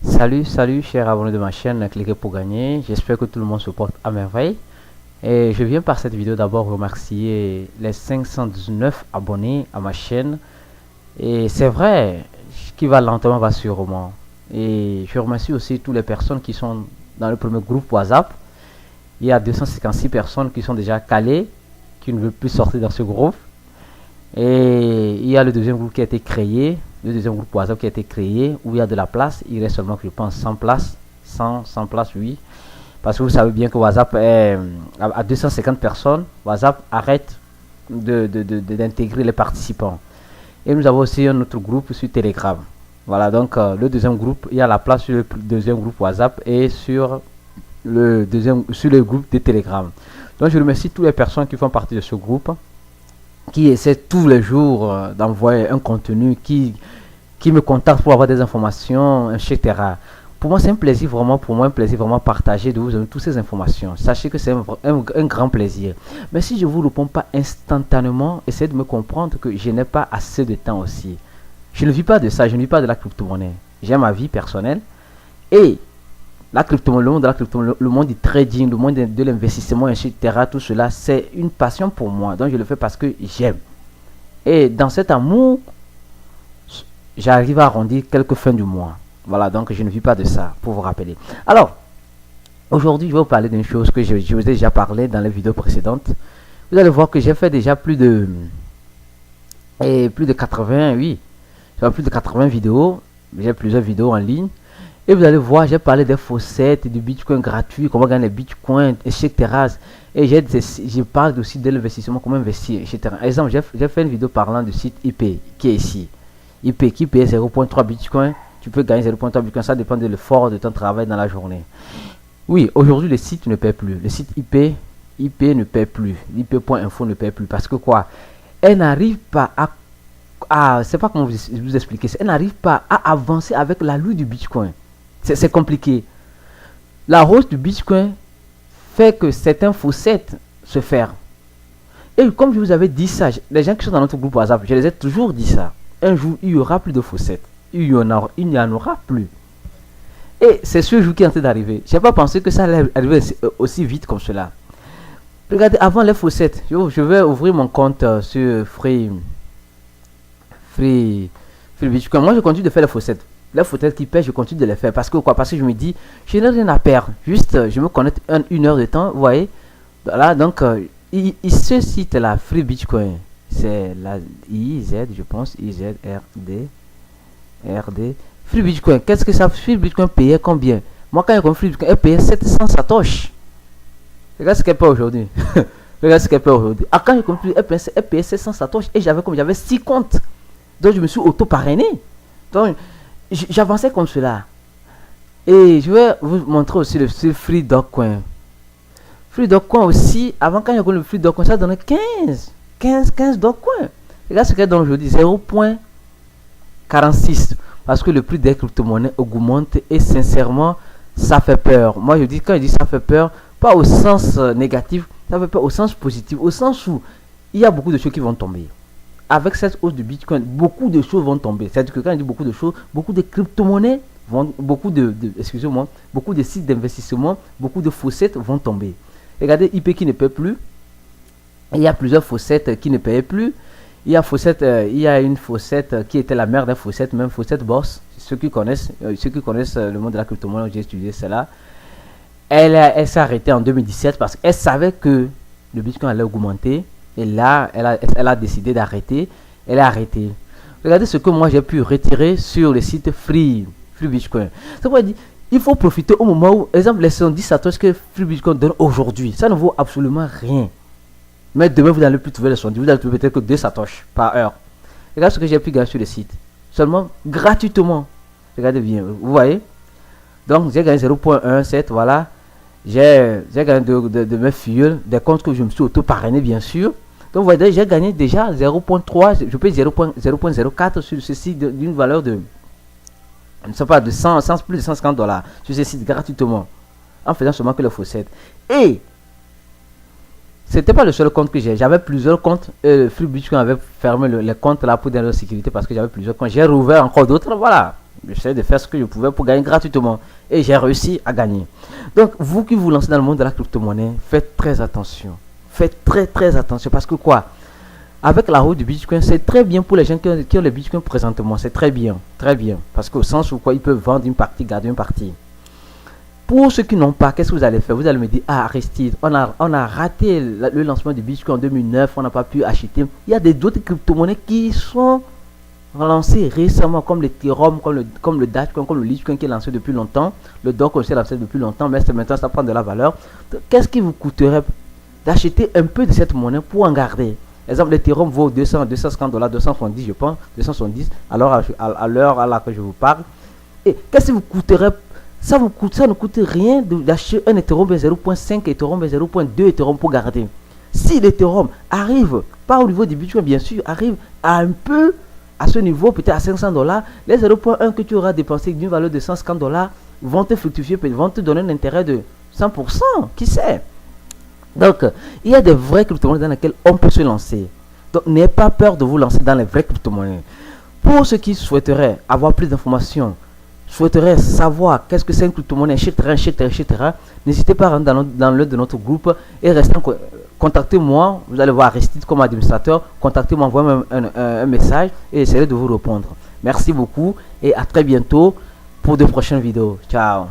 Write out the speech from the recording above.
Salut, chers abonnés de ma chaîne, cliquez pour gagner. J'espère que tout le monde se porte à merveille. Et je viens par cette vidéo d'abord remercier les 519 abonnés à ma chaîne. Et c'est vrai, qui va lentement va sûrement. Et je remercie aussi toutes les personnes qui sont dans le premier groupe WhatsApp. Il y a 256 personnes qui sont déjà calées, qui ne veulent plus sortir dans ce groupe. Et il y a le deuxième groupe qui a été créé, le deuxième groupe WhatsApp qui a été créé, où il y a de la place. Il reste seulement, je pense, 100 places. 100 places, oui. Parce que vous savez bien que WhatsApp est à 250 personnes. WhatsApp arrête d'intégrer les participants. Et nous avons aussi un autre groupe sur Telegram. Voilà, donc le deuxième groupe, il y a la place sur le deuxième groupe WhatsApp et sur le groupe de Telegram. Donc je remercie toutes les personnes qui font partie de ce groupe, qui essaie tous les jours d'envoyer un contenu, qui me contacte pour avoir des informations, etc. Pour moi, c'est un plaisir vraiment, partager de vous donner toutes ces informations. Sachez que c'est un grand plaisir. Mais si je ne vous réponds pas instantanément, essayez de me comprendre que je n'ai pas assez de temps aussi. Je ne vis pas de ça, je ne vis pas de la crypto-monnaie. J'ai ma vie personnelle et la crypto-monnaie, le monde de la crypto-monnaie, le monde du trading, le monde de l'investissement, etc. Tout cela, c'est une passion pour moi. Donc, je le fais parce que j'aime. Et dans cet amour, j'arrive à arrondir quelques fins du mois. Voilà, donc je ne vis pas de ça, pour vous rappeler. Alors, aujourd'hui, je vais vous parler d'une chose que je vous ai déjà parlé dans les vidéos précédentes. Vous allez voir que j'ai fait déjà plus de 80, oui. J'ai plus de 80 vidéos. J'ai plusieurs vidéos en ligne. Et vous allez voir, j'ai parlé des faussettes, du bitcoin gratuit, comment gagner les bitcoins, etc. Et je parle aussi de l'investissement, comment investir, etc. Par exemple, j'ai fait une vidéo parlant du site IP qui est ici. IP qui paye 0.3 bitcoin. Tu peux gagner 0.3 bitcoin, ça dépend de l'effort de ton travail dans la journée. Oui, aujourd'hui, le site ne paie plus. Le site IP ne paie plus. IP.info ne paie plus. Parce que quoi? Elle n'arrive pas à c'est pas comment vous expliquer. Elle n'arrive pas à avancer avec la loi du bitcoin. C'est compliqué. La hausse du bitcoin fait que certains faussettes se ferment. Et comme je vous avais dit ça, les gens qui sont dans notre groupe WhatsApp, je les ai toujours dit ça. Un jour, il n'y aura plus de faussettes. Il n'y en aura plus. Et c'est ce jour qui est en train d'arriver. Je n'ai pas pensé que ça allait arriver aussi vite comme cela. Regardez, avant les faussettes, je vais ouvrir mon compte sur Free Bitcoin. Moi, je continue de faire les faussettes. Les faussettes qui paient, je continue de les faire. Parce que quoi? Parce que je me dis, je n'ai rien à perdre. Juste, je me connecte une heure de temps. Vous voyez? Voilà, donc, ce site-là, Free Bitcoin, c'est la IZ, je pense, IZRD. Free Bitcoin, qu'est-ce que ça? Free Bitcoin payait combien? Moi, quand j'ai compris Free Bitcoin, elle payait 700 satoshi. Regarde ce qu'elle paye aujourd'hui. Regarde ce qu'elle paye aujourd'hui. Ah, quand j'ai compris, elle payait 700 satoshi et j'avais 6 comptes. Donc, je me suis auto-parrainé. Donc, j'avançais comme cela. Et je vais vous montrer aussi le Free Dogcoin. Free Dogcoin aussi, avant quand j'ai compris le Free Dogcoin, ça donnait 15 Dogcoin. Regarde ce qu'elle donne aujourd'hui, 0.46. Parce que le prix des crypto-monnaies augmente et sincèrement, ça fait peur. Moi, quand je dis ça fait peur, pas au sens négatif, ça fait peur au sens positif. Au sens où il y a beaucoup de choses qui vont tomber. Avec cette hausse du bitcoin, beaucoup de choses vont tomber. C'est-à-dire que quand je dis beaucoup de choses, beaucoup de crypto-monnaies, beaucoup de sites d'investissement, beaucoup de faussettes vont tomber. Regardez, IP qui ne paie plus. Il y a plusieurs faussettes qui ne paient plus. Il y a une faussette qui était la mère des faussettes, même faussette boss. Ceux qui connaissent le monde de la crypto-monnaie, j'ai étudié cela. Elle s'est arrêtée en 2017 parce qu'elle savait que le bitcoin allait augmenter. Et là, elle a décidé d'arrêter. Elle a arrêté. Regardez ce que moi j'ai pu retirer sur le site Free Bitcoin. C'est pour dire, il faut profiter au moment où, exemple, les 110 satoshi que Free Bitcoin donne aujourd'hui, ça ne vaut absolument rien. Mais demain, vous n'allez plus trouver les 110, vous allez trouver peut-être que 2 satoshi par heure. Regardez ce que j'ai pu gagner sur le site. Seulement gratuitement. Regardez bien, vous voyez. Donc, j'ai gagné 0.17, voilà. J'ai gagné de mes filles, des comptes que je me suis auto-parrainé, bien sûr. Donc, vous voyez, j'ai gagné déjà 0.3, je paye 0.04 sur ce site d'une valeur de, je ne sais pas, de plus de 150 $. Sur ce site gratuitement. En faisant seulement que le faussettes. Et c'était pas le seul compte que j'ai. J'avais plusieurs comptes. Free Bitcoin avait fermé les comptes là pour donner la sécurité parce que j'avais plusieurs comptes. J'ai rouvert encore d'autres. Voilà. J'essayais de faire ce que je pouvais pour gagner gratuitement. Et j'ai réussi à gagner. Donc, vous qui vous lancez dans le monde de la crypto-monnaie, faites très attention. Faites très attention. Parce que quoi? Avec la hausse du Bitcoin, c'est très bien pour les gens qui ont le Bitcoin présentement. C'est très bien. Très bien. Parce qu'au sens où quoi, ils peuvent vendre une partie, garder une partie. Pour ceux qui n'ont pas, qu'est-ce que vous allez faire? Vous allez me dire, ah Aristide, on a raté le lancement du Bitcoin en 2009, on n'a pas pu acheter. Il y a d'autres crypto-monnaies qui sont lancées récemment, comme l'Ethereum, comme le Dogecoin, comme le Litecoin qui est lancé depuis longtemps. Le Dogecoin aussi est lancé depuis longtemps, mais maintenant ça prend de la valeur. Qu'est-ce qui vous coûterait d'acheter un peu de cette monnaie pour en garder? Exemple, l'Ethereum vaut 200, 250 $, 270 je pense, 270 alors à l'heure à laquelle je vous parle. Et qu'est-ce qui vous coûterait? Ça ne coûte rien d'acheter un Ethereum 0.5, Ethereum 0.2 Ethereum pour garder. Si l'Ethereum arrive, pas au niveau du Bitcoin bien sûr, arrive à un peu à ce niveau, peut-être à 500 $, les 0.1 que tu auras dépensé d'une valeur de 150 $ vont te fructifier, vont te donner un intérêt de 100%, qui sait. Donc, il y a des vraies crypto-monnaies dans lesquelles on peut se lancer. Donc, n'ayez pas peur de vous lancer dans les vraies crypto-monnaies. Pour ceux qui souhaiteraient avoir plus d'informations, souhaiterais savoir qu'est-ce que c'est une crypto-monnaie, etc., n'hésitez pas à rentrer dans l'un de notre groupe et restez contactez-moi. Vous allez voir Aristide comme administrateur. Contactez-moi, envoyez-moi un message et j'essaierai de vous répondre. Merci beaucoup et à très bientôt pour de prochaines vidéos. Ciao.